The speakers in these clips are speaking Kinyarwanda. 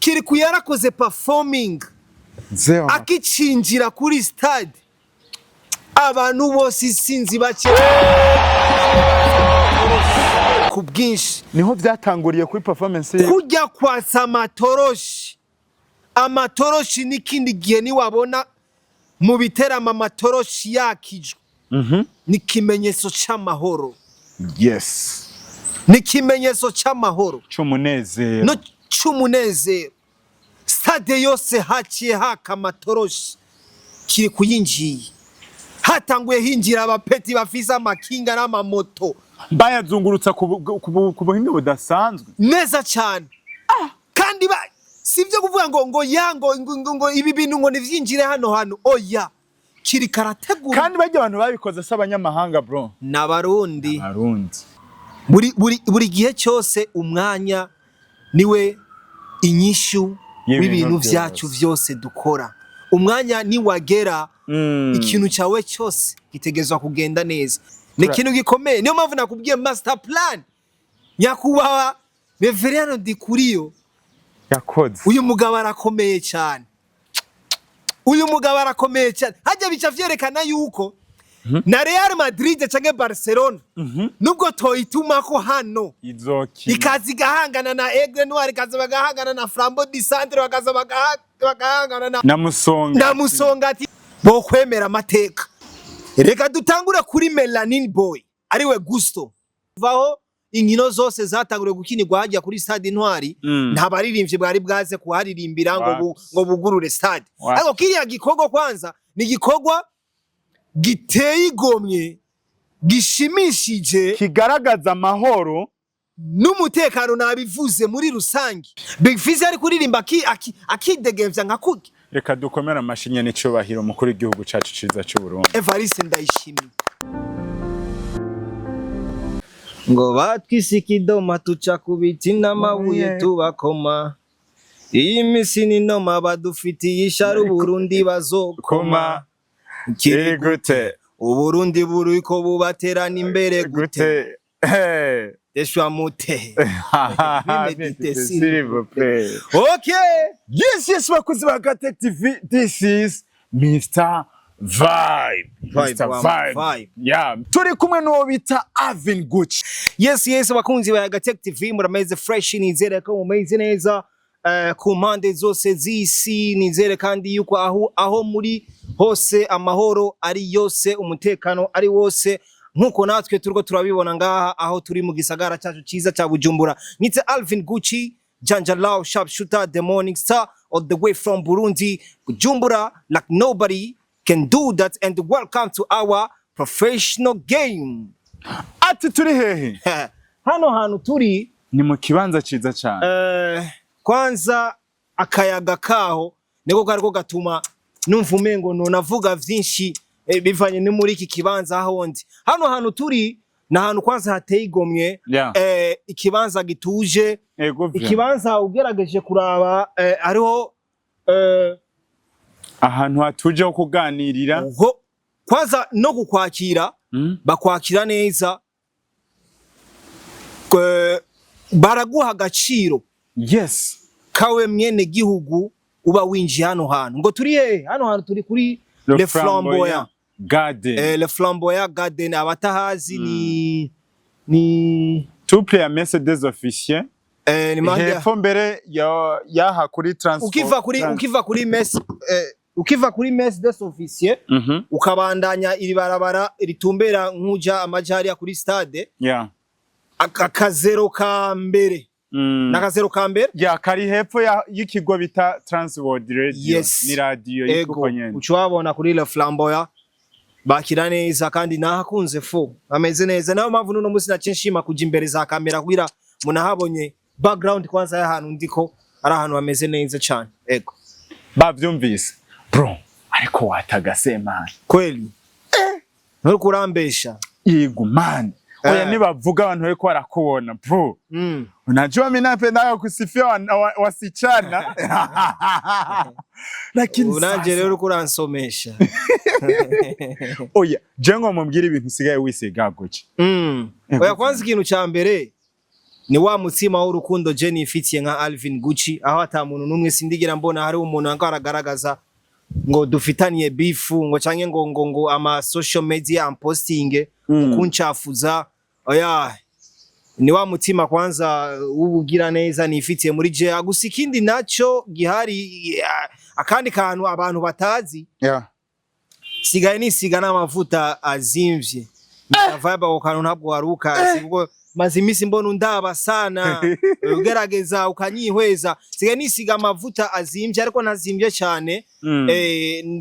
kiri kuyarakoze performing akicinjira kuri stade abantu bose isinzi bake ku bwinshi niho byatanguriye kuri performance kujya kwasa amatoroshi n'ikindi gihe ni wabona mu biterama amatoroshi yakijwe ni kimenyetso cy'amahoro. Yes, ni kimenyetso cy'amahoro cy'umunezero no cy'umunezero. Stade yose haciye haka amatoroshi kiri kuyinjiye hatanguye hinjira abapeti bafise amakinga n'amamoto bayazungurutsa ku buhinga budasanzwe neza cyane. Kandi sivyo kuvuga ngo ibi bintu ngo nivyinjire hano oya kiri karategura. Kandi bajye abantu babikoze s'abanyamahanga bro n'abarundi buri gihe cyose umwanya niwe inyishu w'ibintu vyacu vyose dukora. Umwanya ni wagera ikintu cyawe cyose gitegezwa kugenda neza. Ni kintu gikomeye niyo mpamvu nakubwiye master plan nyakubaha Reverend Dikuriyo yakoze. Uyu mugabo arakomeye cyane. Hajya bica vyerekana yuko na Real Madrid canke Barcelona nubwo toyituma ko hano ikazi gahangana na Aigle Noir, ikazi bagahangana na Flamboyant, bakaza bagahangana na Musonga ati bo kwemera amateka. Reka dutangura kuri Melanin Boy ariwe Gusto. Vaho inkino zose zatanguriye gukinirwa hajya kuri Stade Intwari nta baririmbye bwari bwaze kuharirimbira ngo bugurure stade. Ariko kiriya gikorwa kwanza ni gikorwa giteye igomye gishimishije kigaragaza amahoro n'umutekano nabivuze muri rusangi. Big Fizz ari kuririmba akidegemvya nka kuki. Reka dukomera amashinye n'icyo bahiro mukuru igihugu cyacu ciza cy'u Burundi. Evariste Ndayishimiye ngo batwise ikidoma tuca kubiti n'amabuye tubakoma. Iyi misi ni noma badufitiye isharu Burundi bazokoma. Kiri gute Uburundi buriko bubaterana imbere gute Eshwa mute Okay, yes bakuzi ba Yaga TV. This is Mr. Vibe. Yeah, turi kumwe no bita Avin Gucci. Yes bakunzi ba Yaga TV murameze fresh nizere ko mumeze neza ku mpande zose z'isi. Nizere kandi yuko aho muri hose amahoro ari yose, umutekano ari wose, nkuko natwe turiko turabibona ngaha aho turi mu gisagara cyacu ciza cya Bujumbura. Nitse Alvin Gucci, Janjalao sharpshooter, the morning star, all the way from Burundi, Bujumbura, like nobody can do that. And welcome to our professional game. Ati turi hehe? Hano hantu turi ni mu kibanza ciza cyane. Kwanza akayaga kaho niko kariko gatuma numva umengo navuga vyinshi bivanye ni muri iki kibanza aho ndi. Hano hantu turi na hantu kwanza hateye igomwe. Ikibanza gituje, ikibanza ugerageje kuraba ariho ahantu hatuje ho kuganirira kwanza no gukwakira bakwakira neza, baraguha agaciro. Yes, kawe mwene gihugu uba winjiye hano hantu. Ngo turi hano hantu turi kuri Le Flamboyant Garden. Le Flamboyant Garden abatahazi ni two player Mercedes officiel. Ni manja hefo mbere ya kuri transport. Ukiva kuri Mercedes officiel ukabandanya iri barabara ritumbera nkuja amajari ya kuri stade. Akazero ka mbere. Nakazero ka mbere kari hepfo y'ikigo bita Transworld Radio. Ni radio y'uko nyene ucwabona kuri Le Flamboyant bakira neza kandi nahakunze fo ameze neza. Nayo mpamvu nuno musi nacenshima kuja imbere za kamera kugira munahabonye background kwanza y'ahantu ndiko ari ahantu ameze neza cyane. Bavyumvise bro, ariko watagase man kweli nturi kurambesha. Yego man, oya nibavuga abantu bariko barakubona bro. Unajua mimi napenda kusifia wasichana. Lakini unanje rero kuransomesha. Oya, jengo mumbwira ibintu sigaye wisiga Gucci. Oya kwanza ikintu cya mbere ni wa mutima w'urukundo Jenny ifitiye nka Alvin Gucci aho ata muntu numwe sindigira mbona hari umuntu angaragaragaza ngo dufitaniye bifu ngo canke ngo ama social media amposting kunchafuza oya ni wa mutima kwanza ubugira neza nifitiye muri je gusa ikindi naco gihari akandi kantu abantu batazi sigaye nisiga n'amavuta azimvye vibe ko kantu ntabwo waruka sibwo mazimisi mbona undaba sana ugerageza ukanyihweza sigaye nisiga amavuta azimvye ariko ntazimvye cyane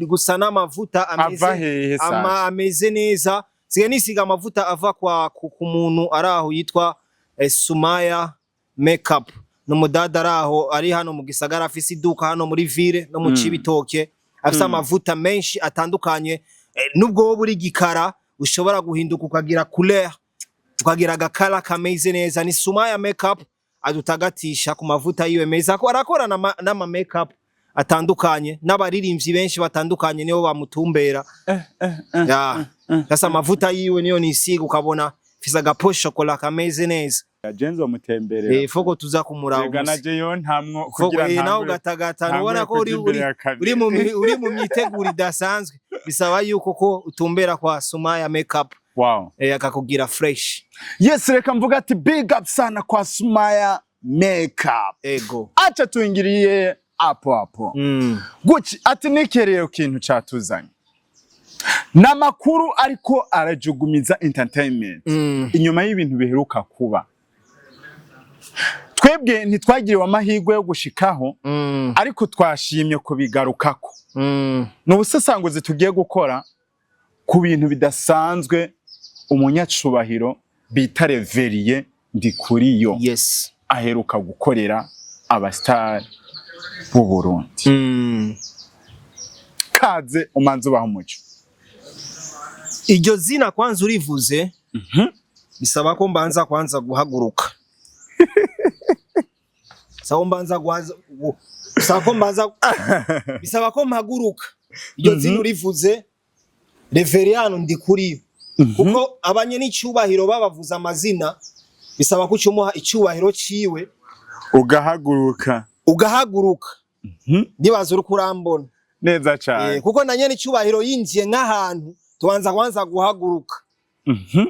gusa n'amavuta ameze neza sigaye nisiga amavuta ava ku muntu araho yitwa Sumaya Makeup n'umudada araho ari hano mu gisagara afise iduka hano muri ville no mu Cibitoke afise amavuta menshi atandukanye nubwo wo buri gikara ushobora guhinduka ukagira couleur ukagira agakara kameze neza ni Sumaya Makeup adutagatisha ku mavuta yiwe meza ko arakora n'ama makeup atandukanye n'abaririmbyi benshi batandukanye nibo bamutumbera Sasa mavuta yiwe niyo nisiga ukabona fisa gaposho kola kameze neza Jenzo mutemberera foko tuza kumuraho ganaje yo ntamwo kugira ntamwe naho gatagata ubona ko uri mu myiteguro idasanzwe bisaba yuko ko utumbera kwa Sumaya Makeup akakugira fresh. Yes, reka mvuga ati big up sana kwa Sumaya Makeup. Ego acha tuingiriye hapo Gucci ati nikereye kintu catuzanye namakuru ariko arajugumiza entertainment inyuma y'ibintu biheruka kuba twebwe ntitwagiriwe amahirwe yo gushikaho ariko twashimye ko bigarukako n'ubusesanguzi tugiye gukora ku bintu bidasanzwe umunyacubahiro bita Reveriye Ndikuriyo aheruka gukorera abastar b'u Burundi kaze umanze ubaho umuco iryo zina kwanza urivuze bisaba ko mbanza kwanza guhaguruka bisaba ko mpaguruka iryo zina urivuze Reveriye Ndikuriyo kuko abanye n'icyubahiro babavuza amazina bisaba ko cyumuha icyubahiro ciwe ugahaguruka ndibaza uri kurambona neza cyane kuko nanye n'icyubahiro yinjiye nk'ahantu tubanza guhaguruka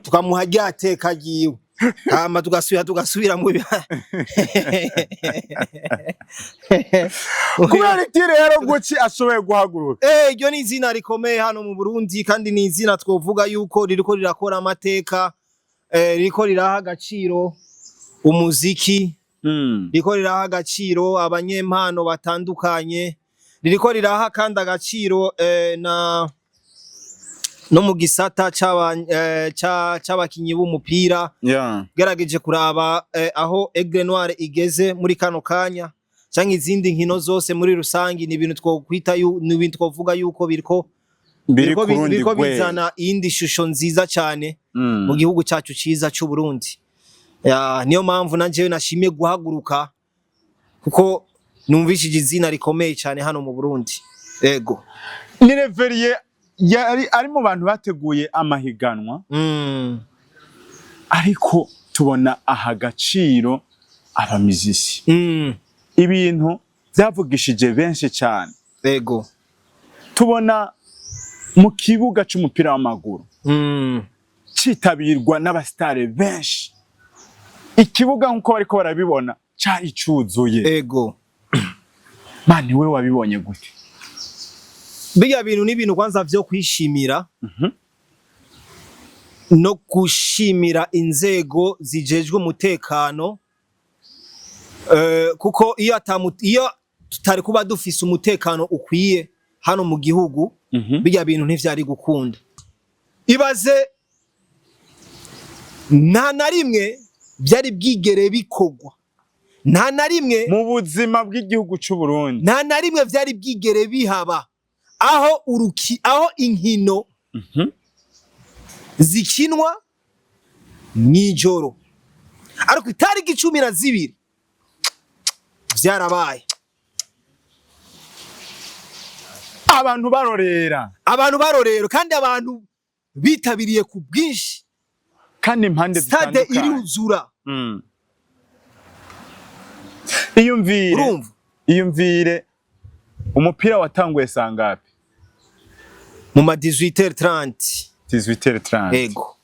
tukamuha ryateka giwe hama tugasubira mu kubera iki rero Gucci ashoboye guhaguruka iryo ni izina rikomeye hano mu Burundi kandi ni izina twovuga yuko ririko rirakora amateka ririko riraha agaciro umuziki ririko riraha agaciro abanyempano batandukanye ririko riraha kandi agaciro no mu gisata c'abakinyi b'umupira gerageje kuraba aho Aigle Noir igeze muri kano kanya canke izindi nkino zose muri rusangi ni ibintu twokwita ni ibintu twovuga yuko biriko bizana indi shusho nziza cyane mu gihugu cyacu ciza c'u Burundi niyo mpamvu nanje nashimye guhaguruka kuko numvishije izina rikomeye cyane hano mu Burundi ego ni Reveriye yari ari mu bantu bateguye amahiganwa ariko tubona aha gaciro abamizisi ibintu byavugishije benshi cyane ego tubona mu kibuga c'umupira w'amaguru citabirwa n'abastare benshi ikibuga nkuko bariko barabibona cyari cuzuye ego mani we wabibonye gute biga bintu n'ibintu kwanza vyo kwishimira no gushimira inzego zijejwe umutekano kuko iyo tutari kuba dufise umutekano ukwiye hano mu gihugu biga bintu ntivyari gukunda ibaze nta na rimwe byari bwigere bikogwa nta na rimwe mu buzima bw'igihugu c'u Burundi nta na rimwe byari bwigere bihaba aho inkino zikinwa mw'ijoro ariko itariki 12 vyarabaye abantu barorera kandi abantu bitabiriye ku bwinshi kandi impande zitandukanye stade iruzura iyumvire umupira watanguye sangapi mu ma 18h30 18h30 ego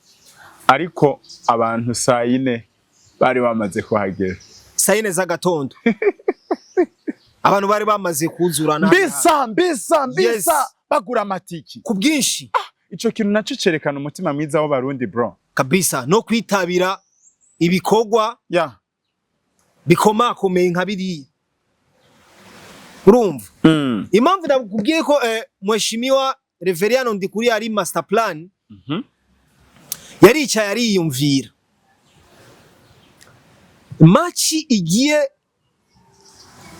ariko abantu saa 4 bari bamaze kuhagera saa 4 z'agatondo abantu bari bamaze kuzurana mbisa bagura amatiki ku bwinshi ico kintu naco cerekana umutima mwiza w'abarundi bro kabisa no kwitabira ibikorwa bikomakomeye nka biriya urumva impamvu ndakubwiye ko mheshimiwa Reverend Ndikuri ari master plan yaricaye ariyumvira match igiye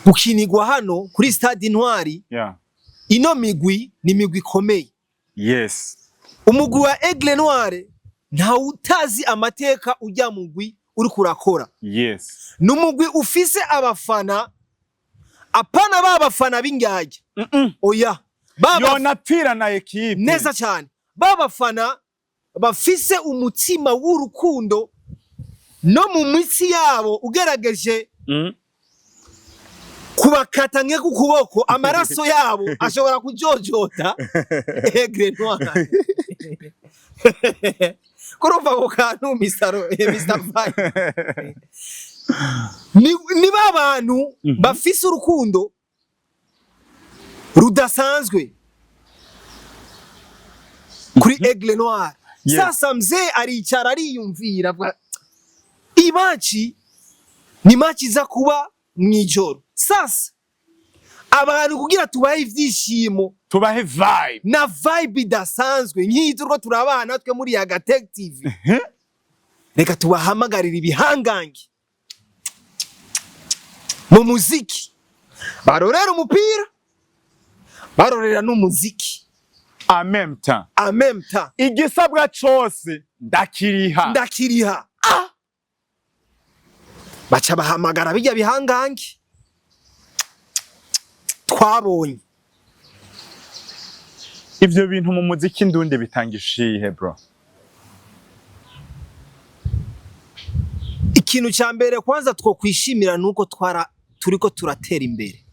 gukinirwa hano kuri stade Intwari ino migwi ni migwi ikomeye umugwi wa Aigle Noire nta utazi amateka ujya mugwi uri kurakora numugwi ufise abafana apana babafana b'ingajya oya yonapfira na equipe neza cyane babafana bafise umutima w'urukundo no mu mitsi yabo ugerageje kubakata nke ku kuboko amaraso yabo ashobora kujojota Aigle Noire kurumva ko kantu Mr. Vibe ni babantu bafise urukundo rudasanzwe kuri Aigle Noire sasa mzee aricara ariyumvira imachi ni match za kuba mwijoro sasa abantu kugira tubahe ivyishimo tubahe vibe na vibe idasanzwe nk'izurwo turabana twe muri Yaga TV reka tubahamagarira ibihangange mu muziki barorera umupira barorera n'umuziki en même temps igisabwa cyose ndakiriha baca bahamagara bijya bihangange twabonye ivyo bintu mu muziki ndunde bitangishihe bro ikintu cya mbere kwanza two kwishimira nuko turiko turatera imbere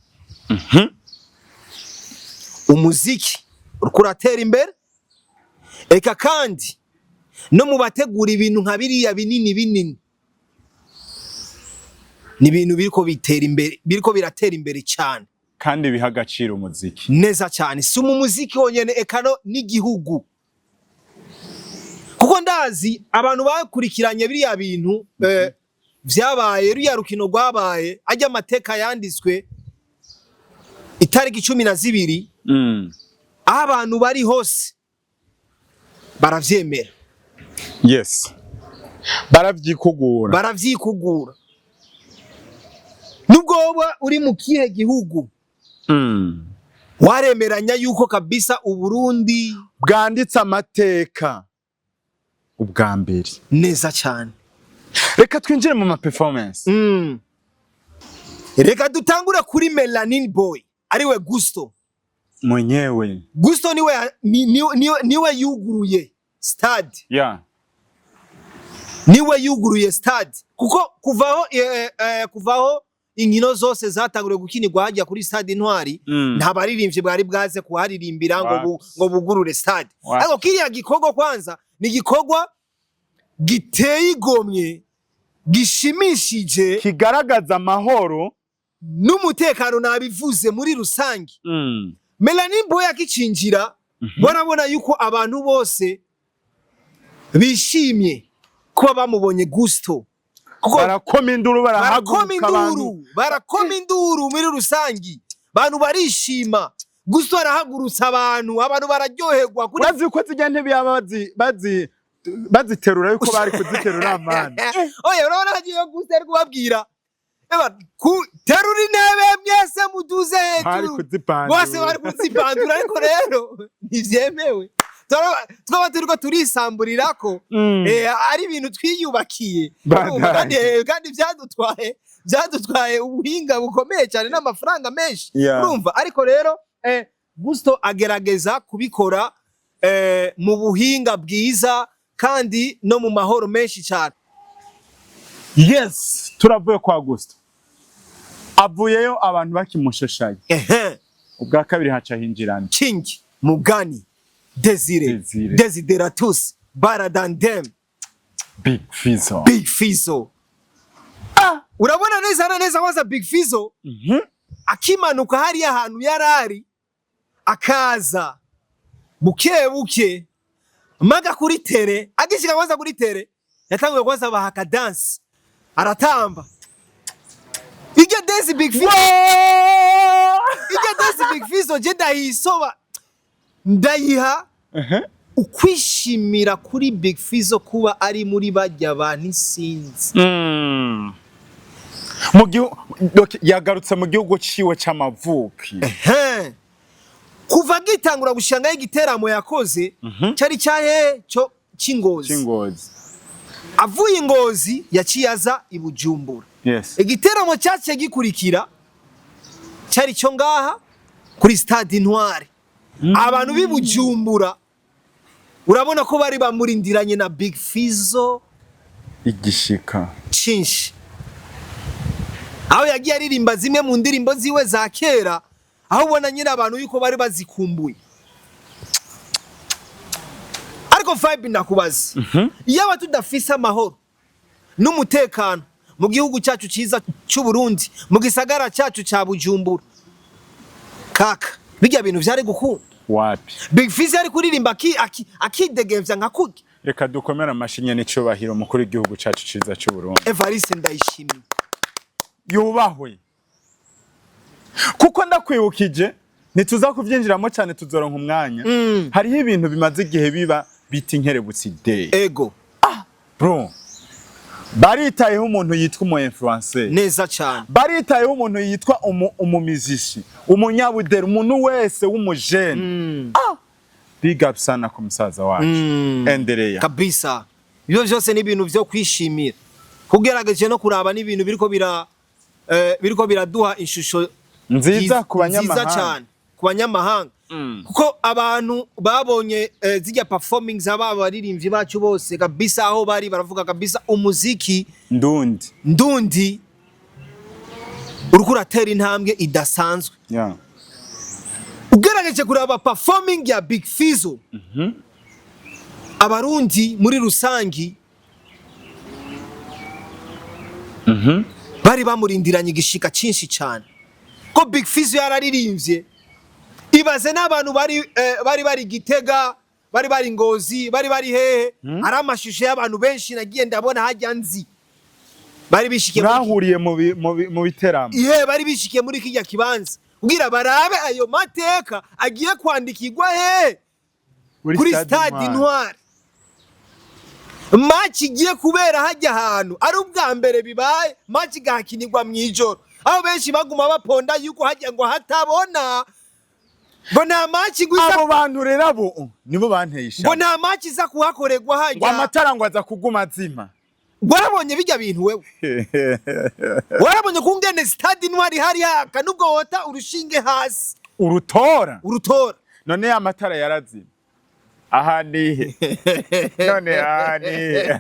umuziki uratera imbere eka kandi no mu bategura ibintu nka biriya binini ni ibintu biriko biratera imbere cyane kandi biha agaciro umuziki neza cyane si mu muziki wonyene ekano n'igihugu kuko ndazi abantu bakurikiranye biriya bintu vyabaye ruya rukino rwabaye ajya amateka yanditswe itariki 12 abantu bari hose baravyemera baravyikugura nubwo woba uri mu kihe gihugu waremeranya yuko kabisa Uburundi bwanditse amateka ubwa mbere neza cyane reka twinjire mu ma performance reka dutangura kuri Melanin Boy ariwe Gusto mwenyewe Gusto niwe yuguruye stade niwe yuguruye stade kuko kuvaho inkino zose zatanguriye gukinirwa hajya kuri stade Intwari nta baririmbye bwari bwaze kuharirimbira ngo bugurure stade ariko kiriya gikorwa kwanza ni gikorwa giteye igomye gishimishije kigaragaza amahoro n'umutekano nabivuze muri rusange Melanin Boy akicinjira barabona yuko abantu bose bishimye ko bamubonye Gusto barakoma induru barakoma induru muri rusangi abantu barishima Gusto arahagurutsa abantu bararyoherwa urazi ko zijya ntebe baziterura yuko bari kuziterura amana oya urabona hagiye Gusto ari kubabwira terura intebe mwese muduze hejuru bose bari kuzipandura ariko rero ntivyemewe twaba turiko turisamburira ko ari ibintu twiyubakiye kandi byadutwaye ubuhinga bukomeye cyane n'amafaranga menshi urumva ariko rero Gusto agerageza kubikora mu buhinga bwiza kandi no mu mahoro menshi cyane turavuye kwa Gusto avuyeyo abantu bakimushoshaye ubwa kabiri haca hinjirana Kingi Mugani Desideratus Baradandem Big Fizzo urabona neza waza Big Fizzo akimanuka hari ahantu yarari akaza buke maga kuri tere agishika waza kuri tere yatanguye kwaza bahaka dance aratamba ige dance Big Fizzo je ndayisoba ndayiha ukwishimira kuri Big Fizzo kuba ari muri bajya abantu sinzi yagarutse mu gihugu ciwe c'amavuki kuva gitangura gushanga y'igiteramo yakoze cyari cyahe cyo cy'Ingozi avuye Ingozi yaciyaza i Bujumbura igiteramo cyace gikurikira cyari cyo ngaha kuri Stade Intwari abantu b'i Bujumbura urabona ko bari bamurindiranye na Big Fizzo igishika cinshi aho yagiye aririmba zimwe mu ndirimbo ziwe za kera aho ubona nyine abantu yuko bari bazikumbuye ariko vibe ndakubaza iyo tudafise amahoro n'umutekano mu gihugu cyacu ciza cy'u Burundi mu gisagara cyacu cya Bujumbura kaka bijya bintu vyari gukunda wapi Big Fizzo yari kuririmba akidegemvya nka kuki reka dukomera amashinye n'ico bahiro mukuru igihugu cyacu ciza cy'u Burundi Evariste Ndayishimiye yubahwe kuko ndakwibukije ntituza kuvyinjiramo cyane tuzoronka umwanya hariho ibintu bimaze igihe biba biti inkerebutsi day ego bro baritayeho umuntu yitwa umu influencer neza cyane baritayeho umuntu yitwa umumizisi umunyabudere umuntu wese w'umujene big up sana ku musaza wacu endereya kabisa ibyo byose ni ibintu byo kwishimira kugerageje no kuraba ni ibintu biriko biraduha ishusho nziza ku banyamahanga kuko abantu babonye zijya performing z'aba baririmbyi bacu bose kabisa aho bari baravuga kabisa umuziki ndundi uriko uratera intambwe idasanzwe ugerageje kuraba performing ya Big Fizzo abarundi muri rusangi bari bamurindiranye igishika cinshi cyane ko Big Fizzo yararirimbye ibaze n'abantu bari Gitega bari Ngozi bari hehe ari amashusho y'abantu benshi nagiye ndabona hajya nzi bari bishikiye bahuriye mu biteramo bari bishikiye muri kijya kibanza kugira barabe ayo mateka agiye kwandikirwa hehe kuri Stade Intwari match igiye kubera hajya ahantu ari ubwa mbere bibaye match gakinirwa mwijoro aho benshi baguma baponda yuko hajya ngo hatabona ngo nta match gusa abo bantu rero abo nibo banteyisha ngo nta match iza kuhakorerwa hajya amatara ngo aza kuguma zima warabonye bijya bintu wewe warabonye kungene Stade Intwari hari haka nubwo wota urushinge hasi urutora none amatara yarazima ahanihe none ahanihe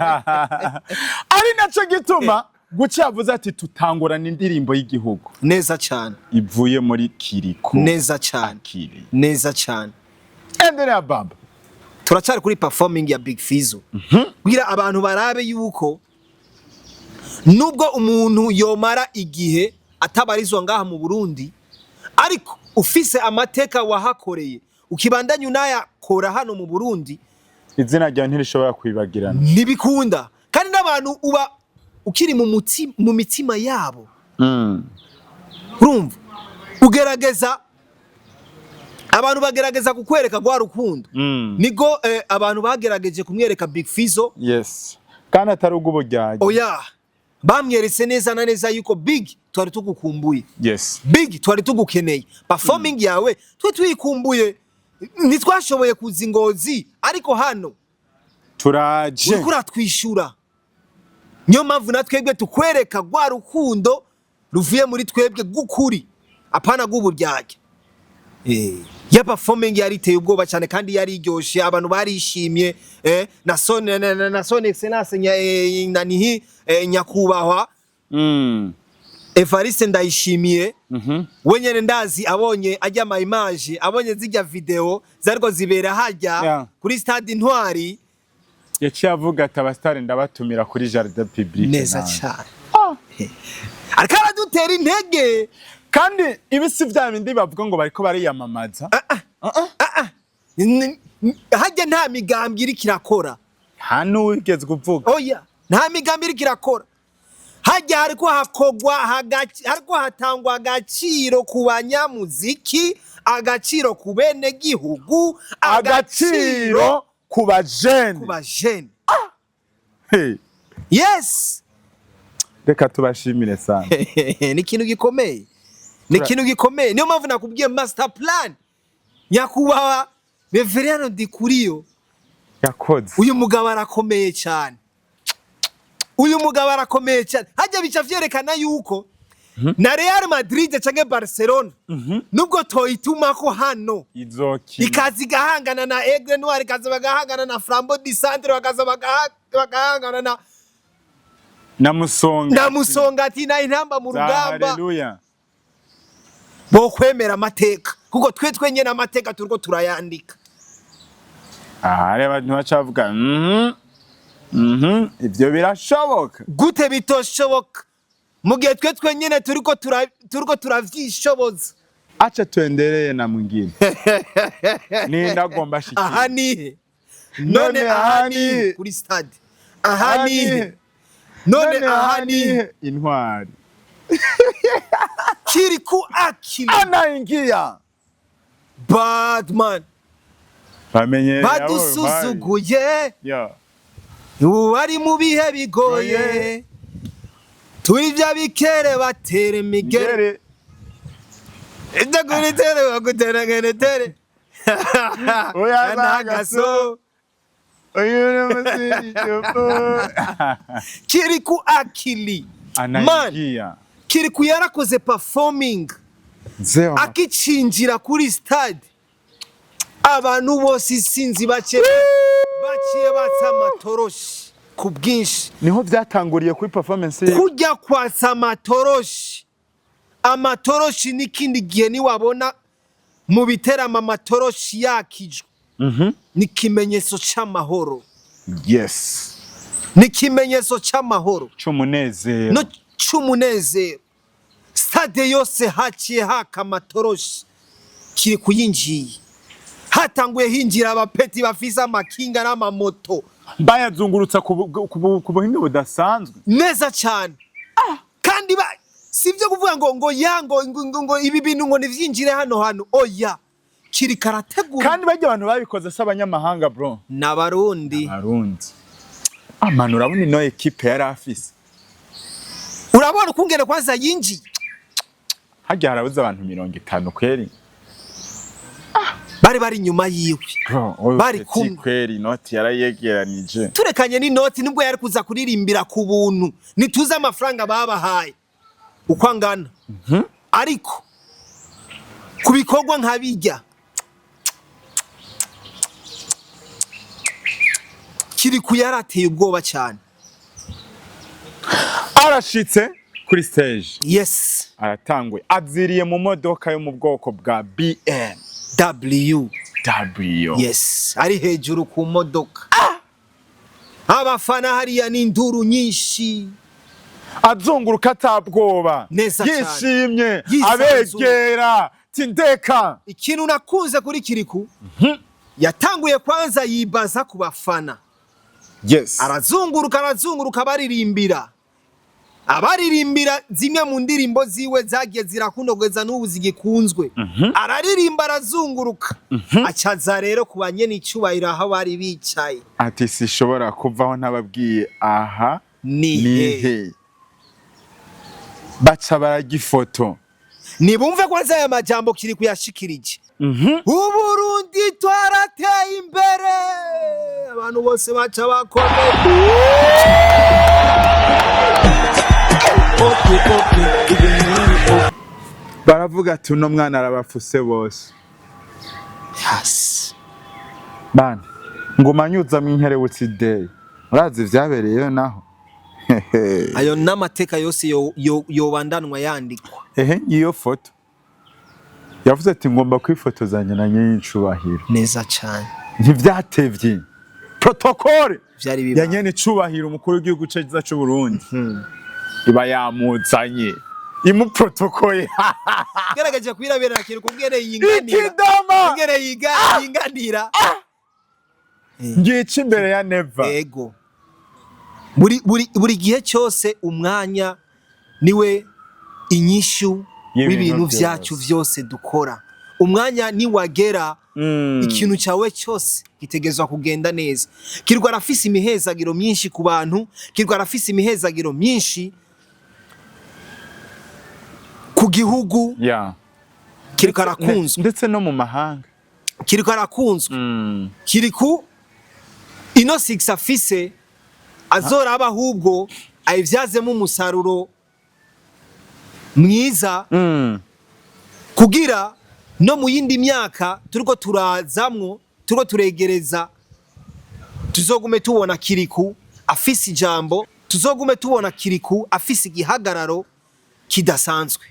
ari naco gituma guca yavuze ati tutangurana indirimbo y'igihugu neza cyane ivuye muri Kiriko neza cyane AKili neza cyane endelea baba turacari kuri performing ya Big Fizzo kugira abantu barabe yuko nubwo umuntu yomara igihe atabarizwa ngaha mu Burundi ariko ufise amateka wahakoreye ukibandanya unayakora hano mu Burundi izina ryawe ntirishobora kwibagirana nibikunda kandi n'abantu uba ukiri mu mitima yabo urumva ugerageza abantu bagerageza kukwereka gwa rukundo nigo abantu bagerageje kumwereka Big Fizzo kandi atari ubujyaje oya bamweretse neza na neza yuko Big twari tugukumbuye Big twari tugukeneye performing yawe twikumbuye nitwashoboye kuza Ingozi ariko hano turaje ukura twishura niyo mpamvu natwebwe tukwereka gwa rukundo ruvuye muri twebwe gukuri apana guburyake ya performing yari iteye ubwoba cyane kandi yari iryoshe abantu barishimye na son excellence nanihi nyakubahwa Evariste Ndayishimiye wenyene ndazi abonye ajya ama image abonye zijya video zariko zibera hajya kuri stade Intwari yaciye avuga ati abastari ndabatumira kuri jardin public neza cyane akara dutera intege kandi ibisi vya bindi bavuga ngo bariko bariyamamaza hajya nta migambi iri kirakora hano wigeze kuvuga oya nta migambi iri kirakora hajya hariko hakogwa hariko hatangwa agaciro ku banyamuziki agaciro ku bene gihugu agaciro ku bajene hey yes reka tubashimire sana ni ikintu gikomeye niyo mpamvu nakubwiye master plan nyakubaha Reverend Dikuriyo yakoze uyu mugabo arakomeye cyane hajya bica vyerekana yuko na Real Madrid canke Barcelona nubwo toyituma ko hano ikazi gahangana na Aigle Noir ikaza bagahangana na Flamboyant bakaza bagahangana na Musonga ati na intamba mu rugamba haleluya bo kwemera amateka kuko twenye n'amateka turiko turayandika ari abantu bacavuga ivyo birashoboka gute bitoshoboka mugihe twenye turiko turavyishoboza acha tuendelee na mwingine ni ndagomba shiki ahani none ahani kuri stade ahani none ahani Intwari kiri ku AKili anaingia Badman bamenye badusuzuguye wari mu bihe bigoye turi bya bikere batera imigere ijya kuri tere bagutera ngenetere oya nagaso oyo musiri cyopo kiri ku AKili anaingia kiri ku yarakoze performing akicinjira kuri stade abantu bose isinzi baciye batsa amatoroshi ku bwinshi niho byatanguriye kuri performance kujya kwasa amatoroshi n'ikindi gihe ni wabona mu biterama amatoroshi yakijwe ni kimenyetso cy'amahoro yes ni kimenyetso cy'amahoro cy'umunezero no cy'umunezero stade yose haciye haka amatoroshi kiri kuyinjiye hatanguye hinjira abapeti bafise amakinga n'amamoto bayazungurutsa ku buhinga budasanzwe neza cyane kandi sivyo kuvuga ngo ibi bintu ngo nivyinjire hano oya kiri karategura kandi bajya abantu babikoze s'abanyamahanga bro n'abarundi amano urabona ino equipe yari afise urabona ukungene kwanza yinjiye hajya harabuze abantu 50 kweri bari nyuma yiwe bari kumwe kweri noti yarayegeranije turekanye ni noti nibwo yari kuza kuririmbira ku buntu nituze amafaranga babahaye uko angana ariko kubikorwa nkabijya kiri kuyarateye ubwoba cyane arashitse kuri stage yes aratangwe aziriye mu modoka yo mu bwoko bwa BMW yes ari hejuru ku modoka abafana hariya n'induru nyinshi azunguruka atabwoba yishimye abegera tindeka ikintu nakunze kuri kiriku yatanguye kwanza yibaza ku bafana yes arazunguruka abaririmbira zimwe mu ndirimbo ziwe zagiye zirakundogeza n'ubu zigikunzwe araririmba arazunguruka acaza rero ku banyene icubahiro aho bari bicaye ati sishobora kuvaho ntababwiye aha nihe baca baragifoto nibumve kwanza aya majambo kiri kuyashikirije Uburundi twarateye imbere abantu bose baca bakomeye baravuga ati uno mwana arabafuse bose yes bana ngo manyuza mu inkerebutsi day urazi vyabereyeyo naho ayo n'amateka yose yobandanwa yandikwa. Iyo foto yavuze ati ngomba kwifotozanya na nyincubahiro neza cyane, ntivyatevye protocole vyari biba ya nyene cubahiro umukuru w'igihugu cyacu Burundi iba yamuzanye imu protocole gerageje kwirabira nakiri kubwere yinganira kubwere yinganira ngiye imbere ya Neva. Yego, buri gihe cyose umwanya niwe inyishu w'ibintu vyacu vyose dukora. Umwanya ni wagera ikintu cyawe cyose gitegezwa kugenda neza. Kirwa rafisi imihezagiro myinshi ku bantu, kirwa rafisi imihezagiro myinshi ku gihugu, kirwa rakunzwe ndetse no mu mahanga, kirwa rakunzwe kiriku ino 6 afise azoraba ahubwo ayivyazemo umusaruro mwiza kugira no mu yindi myaka turiko turazamwo, turiko turegereza, tuzogume tubona Kiriku afise ijambo, tuzogume tubona Kiriku afise igihagararo kidasanzwe.